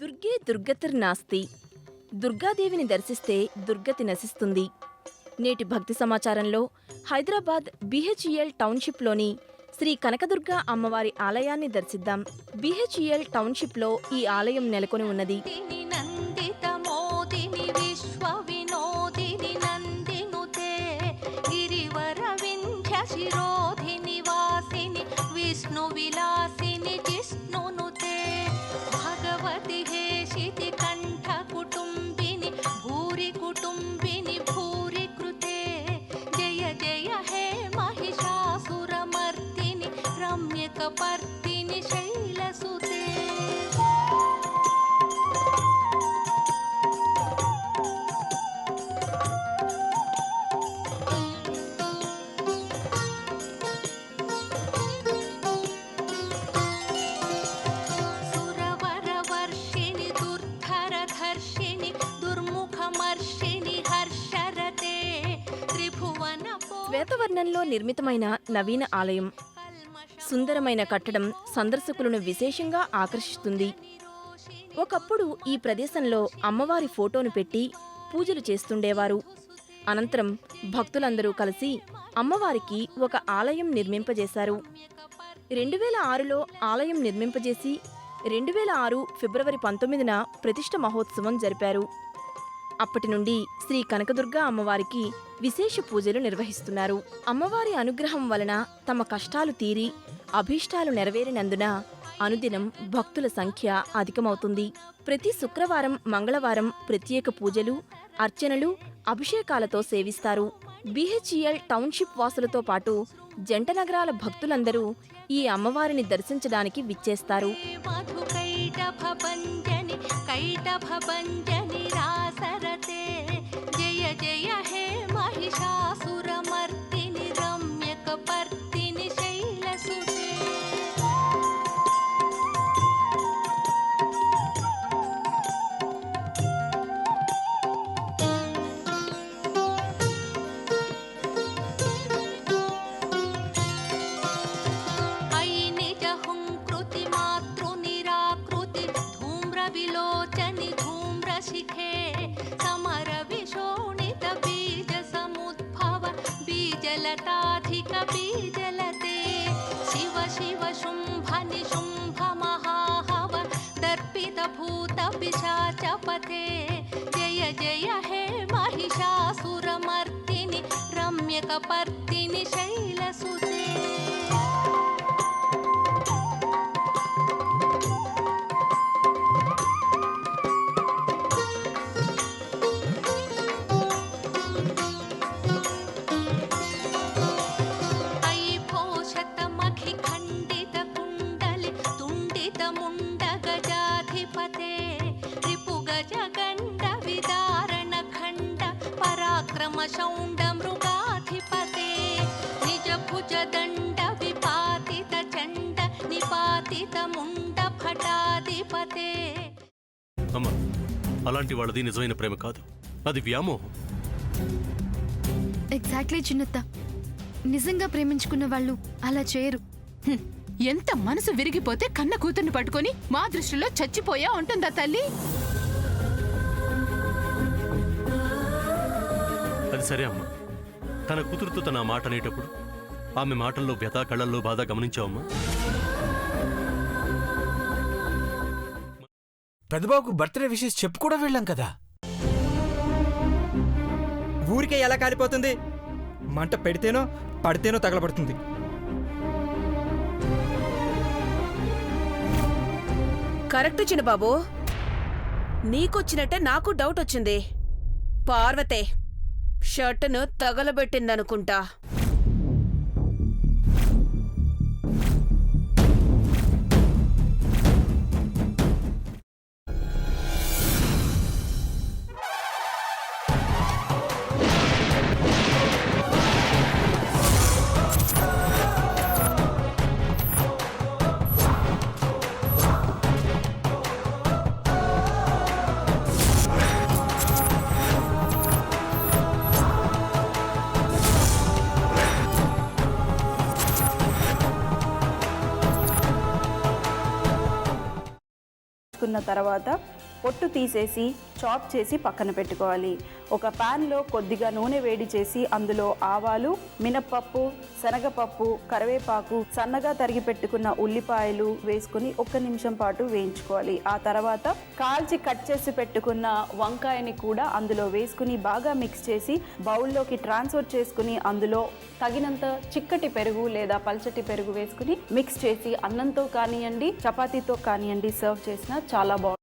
దుర్గే దుర్గతిర్నాస్తి. దుర్గాదేవిని దర్శిస్తే దుర్గతి నశిస్తుంది. నేటి భక్తి సమాచారంలో హైదరాబాద్ బిహెచ్ఈఎల్ టౌన్షిప్లోని శ్రీ కనకదుర్గ అమ్మవారి ఆలయాన్ని దర్శిద్దాం. బిహెచ్ఈఎల్ టౌన్షిప్లో ఈ ఆలయం నెలకొని ఉన్నది. విష్ణు విలాసిని జిష్ణునుతే భగవతి హేషితి కంఠ కుటుంబిని భూరి కుటుంబిని భూరి కృతే జయ జయ హే మహిషాసురమర్దిని రమ్యకపర్దిని శైలసుతే. శ్వేతవర్ణంలో నిర్మితమైన నవీన ఆలయం. సుందరమైన కట్టడం సందర్శకులను విశేషంగా ఆకర్షిస్తుంది. ఒకప్పుడు ఈ ప్రదేశంలో అమ్మవారి ఫోటోను పెట్టి పూజలు చేస్తుండేవారు. అనంతరం భక్తులందరూ కలిసి అమ్మవారికి ఒక ఆలయం నిర్మింపజేశారు. 2006లో ఆలయం నిర్మింపజేసి 2006 ఫిబ్రవరి 19న ప్రతిష్ఠ మహోత్సవం జరిపారు. అప్పటి నుండి శ్రీ కనకదుర్గ అమ్మవారికి విశేష పూజలు నిర్వహిస్తున్నారు. అమ్మవారి అనుగ్రహం వలన తమ కష్టాలు తీరి అభీష్టాలు నెరవేరినందున అనుదినం భక్తుల సంఖ్య అధికమవుతుంది. ప్రతి శుక్రవారం, మంగళవారం ప్రత్యేక పూజలు, అర్చనలు, అభిషేకాలతో సేవిస్తారు. బిహెచ్ఈఎల్ టౌన్షిప్ వాసులతో పాటు జంట నగరాల భక్తులందరూ ఈ అమ్మవారిని దర్శించడానికి విచ్చేస్తారు. జయ జయ హే మహిషాసురమర్దిని రమ్యకపర్దిని శైలసుతే. అయి నిజ హుంకృతి మాతృ నిరాకృతి ధూమ్ర విలోచని ధూమ్ర శిఖే సమర విశోణిత బీజ సముద్భవ బీజలతాధిక బీజలతే శివ శివ శుంభ నిశుంభ మహాహవ దర్పిత భూత పిశాచపతే జయ జయ హే మహిషాసురమర్దిని రమ్యకపర్దిని శైలసుతే. శౌండ మృగాధిపతే నిజ భుజ దండ విపాతిత చండ నిపాతిత ముండ భటాధిపతే. అమ్మా, అలాంటి వాళ్ళది నిజమైన ప్రేమ కాదు, అది వ్యామోహం. ఎగ్జాక్ట్లీ చిన్నత్త, నిజంగా ప్రేమించుకున్న వాళ్ళు అలా చేయరు. ఎంత మనసు విరిగిపోతే కన్న కూతుర్ని పట్టుకొని మా దృష్టిలో చచ్చిపోయా ఉంటుందా తల్లి? అది సరే అమ్మా, తన కూతురుతో తన మాట అనేటప్పుడు ఆమె మాటల్లో వ్యథ, కళ్ళల్లో బాధ గమనించావమ్మా? పెద్దబాబుకు బర్త్డే విషెస్ చెప్పు కూడా వెళ్ళాం కదా. ఊరికే ఎలా కాలిపోతుంది? మంట పెడితేనో పడితేనో తగలబడుతుంది. కరెక్ట్ చిన్నబాబు, నీకొచ్చినట్టే నాకు డౌట్ వచ్చింది. పార్వతే షర్టును తగలబెట్టిందనుకుంటా. తర్వాత పొట్టు తీసేసి చాప్ చేసి పక్కన పెట్టుకోవాలి. ఒక ప్యాన్లో కొద్దిగా నూనె వేడి చేసి అందులో ఆవాలు, మినప్పప్పు, శనగపప్పు, కరివేపాకు, సన్నగా తరిగి పెట్టుకున్న ఉల్లిపాయలు వేసుకుని 1 నిమిషం పాటు వేయించుకోవాలి. ఆ తర్వాత కాల్చి కట్ చేసి పెట్టుకున్న వంకాయని కూడా అందులో వేసుకుని బాగా మిక్స్ చేసి బౌల్లోకి ట్రాన్స్ఫర్ చేసుకుని అందులో తగినంత చిక్కటి పెరుగు లేదా పల్చటి పెరుగు వేసుకుని మిక్స్ చేసి అన్నంతో కానివ్వండి, చపాతీతో కానివ్వండి సర్వ్ చేసినా చాలా బాగుంటుంది.